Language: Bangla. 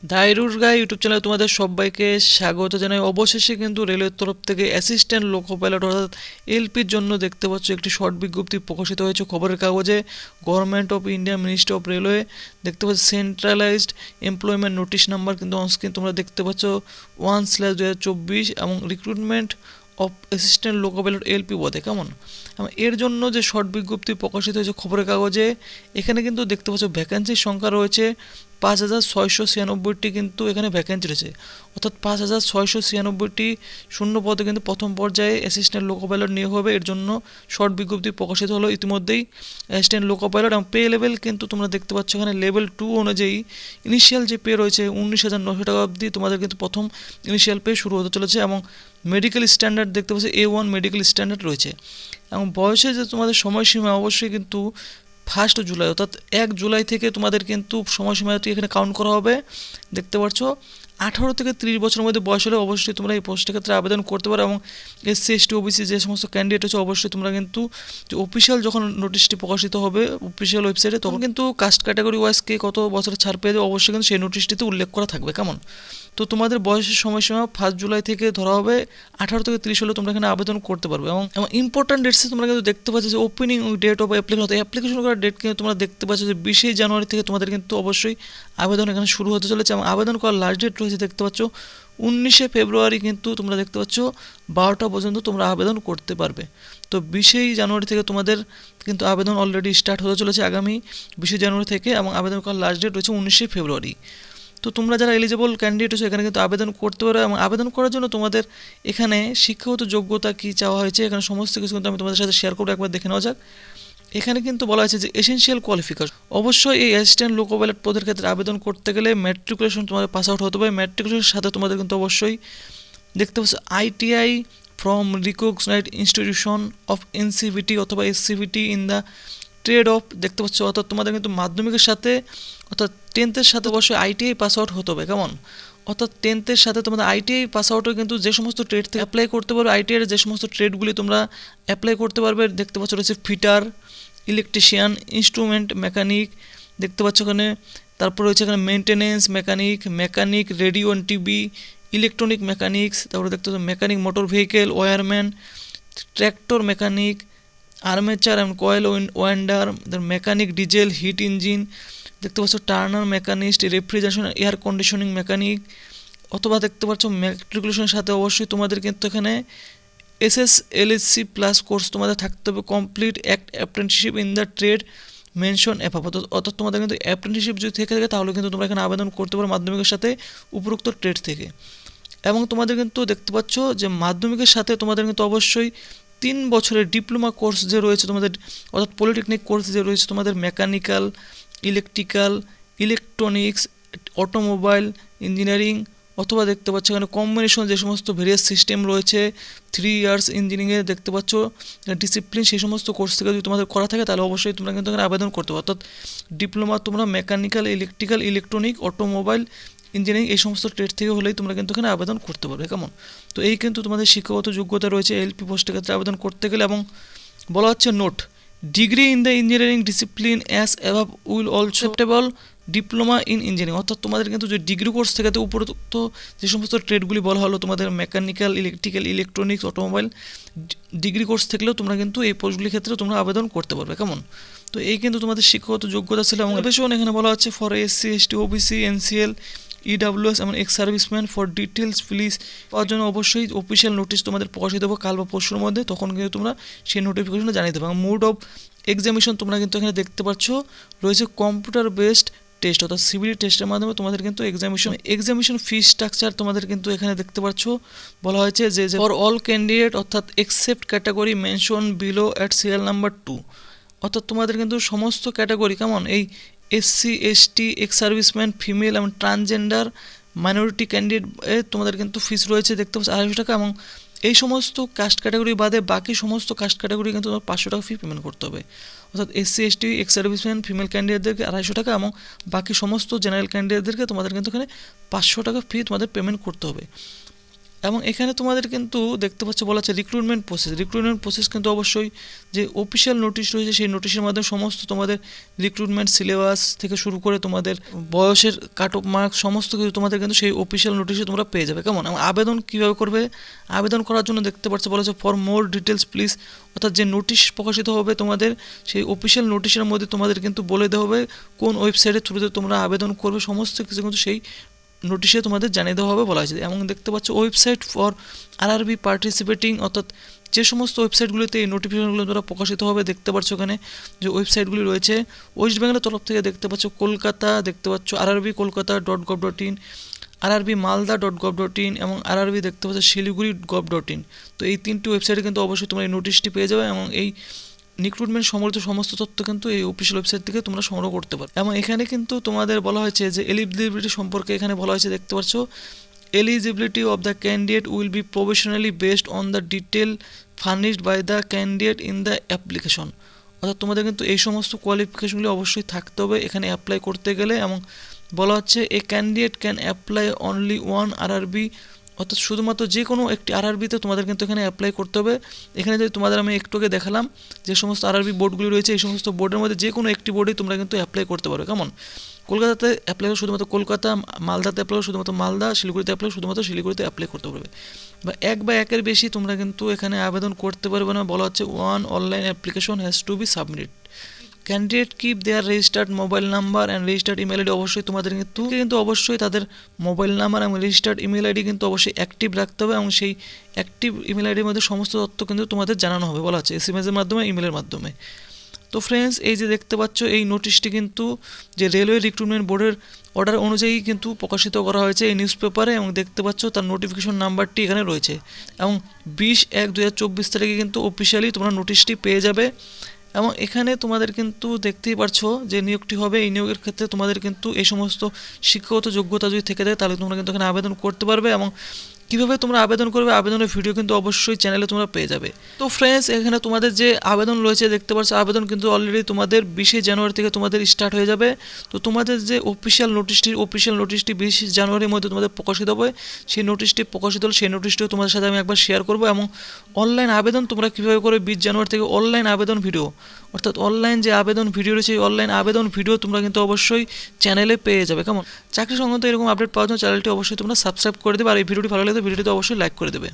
দাইরুর গাই ইউটিউব চ্যানেলে তোমাদের সবাইকে স্বাগত জানাই। অবশেষে কিন্তু রেলের তরফ থেকে অ্যাসিস্ট্যান্ট লোকো পাইলট অর্থাৎ এলপির জন্য দেখতে পাচ্ছ একটি শর্ট বিজ্ঞপ্তি প্রকাশিত হয়েছে খবরের কাগজে। Government of India, ministry of railway, দেখতে পাচ্ছ সেন্ট্রালাইজড এমপ্লয়মেন্ট নোটিশ নাম্বার কিন্তু অনস্ক্রিন তোমরা দেখতে পাচ্ছ 1/2024 এবং recruitment of assistant loco pilot LP পদে। কেমন এবং এর জন্য যে শর্ট বিজ্ঞপ্তি প্রকাশিত হয়েছে খবরের কাগজে, এখানে কিন্তু দেখতে পাচ্ছ ভ্যাকেন্সির সংখ্যা রয়েছে 5,696টি কিন্তু এখানে ভ্যাকেন্সি রয়েছে, অর্থাৎ 5,696টি শূন্য পদে কিন্তু প্রথম পর্যায়ে অ্যাসিস্ট্যান্ট লোকো পাইলট নিয়োগ হবে। এর জন্য শর্ট বিজ্ঞপ্তি প্রকাশিত হলো ইতিমধ্যেই। অ্যাসিস্ট্যান্ট লোকো পাইলট এবং পে লেভেল কিন্তু তোমরা দেখতে পাচ্ছ এখানে লেভেল 2 অনুযায়ী ইনিশিয়াল যে পে রয়েছে 19,900 টাকা অবধি তোমাদের কিন্তু প্রথম ইনিশিয়াল পে শুরু হতে চলেছে। এবং মেডিকেল স্ট্যান্ডার্ড দেখতে পাচ্ছ A1 মেডিকেল স্ট্যান্ডার্ড রয়েছে। এবং বয়সে যে তোমাদের সময়সীমা অবশ্যই কিন্তু 1 জুলাই, অর্থাৎ 1 জুলাই থেকে তোমাদের কিন্তু সময়সীমাটি এখানে কাউন্ট করা হবে। দেখতে পাচ্ছ 18 থেকে 30 বছরের মধ্যে বয়স হলে অবশ্যই তোমরা এই পোস্টের ক্ষেত্রে আবেদন করতে পারো। এবং SC ST OBC যে সমস্ত ক্যান্ডিডেট আছে অবশ্যই তোমরা কিন্তু যে অফিসিয়াল যখন নোটিশটি প্রকাশিত হবে অফিসিয়াল ওয়েবসাইটে, তখন কিন্তু কাস্ট ক্যাটাগরি ওয়াইজ কে কত বছরের ছাড় পেয়ে যাবে অবশ্যই কিন্তু সেই নোটিশটিতে উল্লেখ করা থাকবে। কেমন তো তোমাদের বয়সের সময়সীমা 1 জুলাই থেকে ধরা হবে, 18 থেকে 30 হলে তোমরা এখানে আবেদন করতে পারবে। এবং ইম্পর্ট্যান্ট ডেটসে তোমরা কিন্তু দেখতে পাচ্ছ যে opening date of application, application করার ডেট কিন্তু তোমরা দেখতে পাচ্ছ যে 20 জানুয়ারি থেকে তোমাদের কিন্তু অবশ্যই আবেদন এখানে শুরু হতে চলেছে। এবং আবেদন করার লাস্ট ডেট রয়েছে দেখতে পাচ্ছ 19 ফেব্রুয়ারি, কিন্তু তোমরা দেখতে পাচ্ছ 12টা পর্যন্ত তোমরা আবেদন করতে পারবে। তো 20 জানুয়ারি থেকে তোমাদের কিন্তু আবেদন অলরেডি স্টার্ট হতে চলেছে আগামী 20 জানুয়ারি থেকে, এবং আবেদন করার লাস্ট ডেট রয়েছে 19 ফেব্রুয়ারি। তো তোমরা যারা এলিজিবল ক্যান্ডিডেট হচ্ছে এখানে কিন্তু আবেদন করতে পারো। এবং আবেদন করার জন্য তোমাদের এখানে শিক্ষাগত যোগ্যতা কী চাওয়া হয়েছে এখানে সমস্ত কিছু কিন্তু আমি তোমাদের সাথে শেয়ার করবো, একবার দেখে নেওয়া যাক। এখানে কিন্তু বলা হয়েছে যে এসেনশিয়াল কোয়ালিফিকেশন, অবশ্যই এই অ্যাসিস্ট্যান্ট লোকো পাইলট পদের ক্ষেত্রে আবেদন করতে গেলে ম্যাট্রিকুলেশন তোমাদের পাস আউট হতে হবে। ম্যাট্রিকুলেশনের সাথে তোমাদের কিন্তু অবশ্যই দেখতে পাচ্ছ ITI from recognised institution of NCVT অথবা SCVT in the trade of, দেখতে পাচ্ছ অর্থাৎ তোমাদের কিন্তু মাধ্যমিকের সাথে অর্থাৎ 10th সাথে অবশ্যই ITI পাস আউট হতে হবে। কেমন অর্থাৎ 10th সাথে তোমাদের ITI পাস আউটের কিন্তু যে সমস্ত ট্রেড থেকে অ্যাপ্লাই করতে পারবে, ITI এর যে সমস্ত ট্রেডগুলি তোমরা অ্যাপ্লাই করতে পারবে দেখতে পাচ্ছ রয়েছে ফিটার, ইলেকট্রিশিয়ান, ইনস্ট্রুমেন্ট মেকানিক, দেখতে পাচ্ছ এখানে। তারপর রয়েছে এখানে maintenance mechanic, mechanic radio and TV, electronic mechanics, তারপরে দেখতে পাচ্ছ mechanic motor vehicle, wireman, tractor mechanic, armature and coil wonder, mechanic diesel hit engine, দেখতে পাচ্ছ Turner machinist, refrigeration air conditioning mechanic. অথবা দেখতে পাচ্ছ ম্যাট্রিকুলেশনের সাথে অবশ্যই তোমাদের কিন্তু এখানে SSLSC প্লাস কোর্স তোমাদের থাকতে হবে, complete apprenticeship in the trade mention above, অর্থাৎ তোমাদের কিন্তু অ্যাপ্রেন্টিসশিপ যদি থেকে থাকে তাহলে কিন্তু তোমরা এখানে আবেদন করতে পারো মাধ্যমিকের সাথে উপরোক্ত ট্রেড থেকে। এবং তোমাদের কিন্তু দেখতে পাচ্ছ যে মাধ্যমিকের সাথে তোমাদের কিন্তু অবশ্যই 3 বছরের ডিপ্লোমা কোর্স যে রয়েছে তোমাদের, অর্থাৎ পলিটেকনিক কোর্স যে রয়েছে তোমাদের mechanical, electrical, electronics, automobile engineering, অথবা দেখতে পাচ্ছ এখানে কম্বিনেশন যে সমস্ত ভেরিয়াস সিস্টেম রয়েছে 3 ইয়ার্স ইঞ্জিনিয়ারিংয়ে দেখতে পাচ্ছ ডিসিপ্লিন, সেই সমস্ত কোর্স থেকে যদি তোমাদের করা থাকে তাহলে অবশ্যই তোমরা কিন্তু এখানে আবেদন করতে পারো। অর্থাৎ ডিপ্লোমা তোমরা mechanical, electrical, electronic, automobile engineering এই সমস্ত ট্রেড থেকে হলেই তোমরা কিন্তু এখানে আবেদন করতে পারবে। কেমন তো এই কিন্তু তোমাদের শিক্ষাগত যোগ্যতা রয়েছে এলপি পোস্টের ক্ষেত্রে আবেদন করতে গেলে। এবং বলা হচ্ছে note, degree in the engineering discipline as above will also acceptable diploma in engineering, অর্থাৎ তোমাদের কিন্তু যে ডিগ্রি কোর্স থেকে উপরোক্ত যে সমস্ত ট্রেডগুলি বলা হলো তোমাদের mechanical, electrical, electronics, automobile degree course থাকলেও তোমরা কিন্তু এই পোস্টগুলির ক্ষেত্রে তোমরা আবেদন করতে পারবে। কেমন তো এই কিন্তু তোমাদের শিক্ষাগত যোগ্যতা ছিল। এবং বেশন এখানে বলা হচ্ছে for SC ST OBC NCL EWS এবং ex serviceman for details please পাওয়ার জন্য অবশ্যই অফিসিয়াল নোটিশ তোমাদের প্রকাশিত দেবো কাল বা পরশুর মধ্যে, তখন কিন্তু তোমরা সেই নোটিফিকেশনটা জানিয়ে দেবে। এবং মোড অফ এক্সামিনেশন তোমরা কিন্তু এখানে দেখতে পাচ্ছ রয়েছে কম্পিউটার বেসড টেস্ট, অর্থাৎ সিবিটি টেস্টের মাধ্যমে তোমাদের কিন্তু এক্সামিনেশন ফি স্ট্রাকচার তোমাদের কিন্তু এখানে দেখতে পাচ্ছ বলা হয়েছে যে ফর অল ক্যান্ডিডেট অর্থাৎ except category mention below at serial number 2, অর্থাৎ তোমাদের কিন্তু সমস্ত ক্যাটাগরি কেমন এই SC ST ex serviceman, female এবং ট্রান্সজেন্ডার, মাইনরিটি ক্যান্ডিডেট তোমাদের কিন্তু ফিস রয়েছে দেখতে পাচ্ছ 250 টাকা। এবং এই সমস্ত কাস্ট ক্যাটাগরি বাদে বাকি সমস্ত কাস্ট ক্যাটাগরি কিন্তু তোমার 500 টাকা ফি পেমেন্ট করতে হবে, অর্থাৎ SC ST ex serviceman, female ক্যান্ডিডেটদেরকে 250 টাকা এবং বাকি সমস্ত জেনারেল ক্যান্ডিডেটদেরকে তোমাদের কিন্তু এখানে 500 টাকা ফি তোমাদের পেমেন্ট করতে হবে। এবং এখানে তোমাদের কিন্তু দেখতে পাচ্ছ বলা আছে রিক্রুটমেন্ট প্রসেস কিন্তু অবশ্যই যে অফিসিয়াল নোটিশ রয়েছে সেই নোটিশের মাধ্যমে সমস্ত তোমাদের রিক্রুটমেন্ট সিলেবাস থেকে শুরু করে তোমাদের বয়সের কাট অফ মার্ক সমস্ত কিছু তোমাদের কিন্তু সেই অফিসিয়াল নোটিশে তোমরা পেয়ে যাবে। কেমন? এবং আবেদন কীভাবে করবে, আবেদন করার জন্য দেখতে পাচ্ছ বলা আছে ফর মোর ডিটেলস প্লিজ, অর্থাৎ যে নোটিশ প্রকাশিত হবে তোমাদের সেই অফিসিয়াল নোটিশের মধ্যে তোমাদের কিন্তু বলে দেওয়া হবে কোন ওয়েবসাইটের থ্রুতে তোমরা আবেদন করবে, সমস্ত কিছু কিন্তু সেই নোটিশে তোমাদের জানিয়ে দেওয়া হবে বলা হয়েছে। এবং দেখতে পাচ্ছ ওয়েবসাইট ফর আরআরবি পার্টিসিপেটিং, অর্থাৎ যে সমস্ত ওয়েবসাইটগুলিতে এই নোটিফিকেশনগুলো দ্বারা প্রকাশিত হবে দেখতে পাচ্ছ এখানে যে ওয়েবসাইটগুলি রয়েছে ওয়েস্ট বেঙ্গলের তরফ থেকে দেখতে পাচ্ছ কলকাতা, দেখতে পাচ্ছ rrbkolkata.gov.in, rrbmalda.gov.in এবং আরআরবি দেখতে পাচ্ছ শিলিগুড়ি.gov.in। তো এই তিনটি ওয়েবসাইটে কিন্তু অবশ্যই তোমরা এই নোটিশটি পেয়ে যাবে এবং এই রিক্রুটমেন্ট সম্বলিত সমস্ত তথ্য কিন্তু এই অফিসিয়াল ওয়েবসাইট থেকে তোমরা সংগ্রহ করতে পারো। এবং এখানে কিন্তু তোমাদের বলা হয়েছে যে এলিজিবিলিটি সম্পর্কে এখানে বলা হয়েছে দেখতে পাচ্ছ eligibility of the candidate will be provisionally based on the detail furnished by the candidate in the application, অর্থাৎ তোমাদের কিন্তু এই সমস্ত কোয়ালিফিকেশনগুলি অবশ্যই থাকতে হবে এখানে অ্যাপ্লাই করতে গেলে। এবং বলা হচ্ছে এ candidate can apply only one RRB, অর্থাৎ শুধুমাত্র যে কোনো একটি আরআরবিতে তোমাদের কিন্তু এখানে অ্যাপ্লাই করতে হবে। এখানে যদি তোমাদের আমি একটু আগে দেখালাম যে সমস্ত আরআরবি বোর্ডগুলি রয়েছে এই সমস্ত বোর্ডের মধ্যে যে কোনো একটি বোর্ডেই তোমরা কিন্তু অ্যাপ্লাই করতে পারো। কেমন? কলকাতাতে অ্যাপ্লাই করে শুধুমাত্র কলকাতা, মালদাতে অ্যাপ্লাই করে শুধুমাত্র মালদা, শিলিগুড়িতে অ্যাপ্লাই শুধুমাত্র শিলিগুড়িতে অ্যাপ্লাই করতে পারবে। বা একের বেশি তোমরা কিন্তু এখানে আবেদন করতে পারবে না। বলা হচ্ছে one online application has to be submitted, candidate keep there registered mobile number and registered email ID, অবশ্যই তোমাদের কিন্তু অবশ্যই তাদের মোবাইল নাম্বার এবং রেজিস্টার্ড ইমেল আইডি কিন্তু অবশ্যই অ্যাক্টিভ রাখতে হবে এবং সেই অ্যাক্টিভ ইমেল আইডির মধ্যে সমস্ত তথ্য কিন্তু তোমাদের জানানো হবে বলা হচ্ছে এসএমএসের মাধ্যমে, ইমেলের মাধ্যমে। তো ফ্রেন্ডস এই যে দেখতে পাচ্ছ এই নোটিশটি কিন্তু যে রেলওয়ে রিক্রুটমেন্ট বোর্ডের অর্ডার অনুযায়ী কিন্তু প্রকাশিত করা হয়েছে এই নিউজ পেপারে এবং দেখতে পাচ্ছ তার নোটিফিকেশন নাম্বারটি এখানে রয়েছে এবং 20/1/2024 তারিখে কিন্তু অফিসিয়ালি তোমরা নোটিশটি পেয়ে যাবে। এবং এখানে তোমাদের কিন্তু দেখতেই পারছো যে নিয়োগটি হবে, এই নিয়োগের ক্ষেত্রে তোমাদের কিন্তু এই সমস্ত শিক্ষাগত যোগ্যতা যদি থেকে থাকে তাহলে তোমরা কিন্তু এখানে আবেদন করতে পারবে। এবং কীভাবে তোমরা আবেদন করবে আবেদনের ভিডিও কিন্তু অবশ্যই চ্যানেলে তোমরা পেয়ে যাবে। তো ফ্রেন্ডস এখানে তোমাদের যে আবেদন রয়েছে দেখতে পাচ্ছ আবেদন কিন্তু অলরেডি তোমাদের 20 জানুয়ারি থেকে তোমাদের স্টার্ট হয়ে যাবে। তো তোমাদের যে অফিসিয়াল নোটিশটি 20 জানুয়ারির মধ্যে তোমাদের প্রকাশিত হবে, সেই নোটিশটি প্রকাশিত হলে সেই নোটিশটিও তোমাদের সাথে আমি একবার শেয়ার করবো। এবং অনলাইন আবেদন তোমরা কীভাবে করে 20 জানুয়ারি থেকে অনলাইন আবেদন ভিডিও, অর্থাৎ অনলাইন যে আবেদন ভিডিও রয়েছে এই অনলাইন আবেদন ভিডিও তোমরা কিন্তু অবশ্যই চ্যানেলে পেয়ে যাবে। কেমন? চাকরি সংক্রান্ত এরকম আপডেট পাওয়ার জন্য চ্যানেলটি অবশ্যই তোমরা সাবস্ক্রাইব করে দেবে আর এই ভিডিওটি ভালো লাগলে ভিডিওটি অবশ্যই লাইক করে দেবে।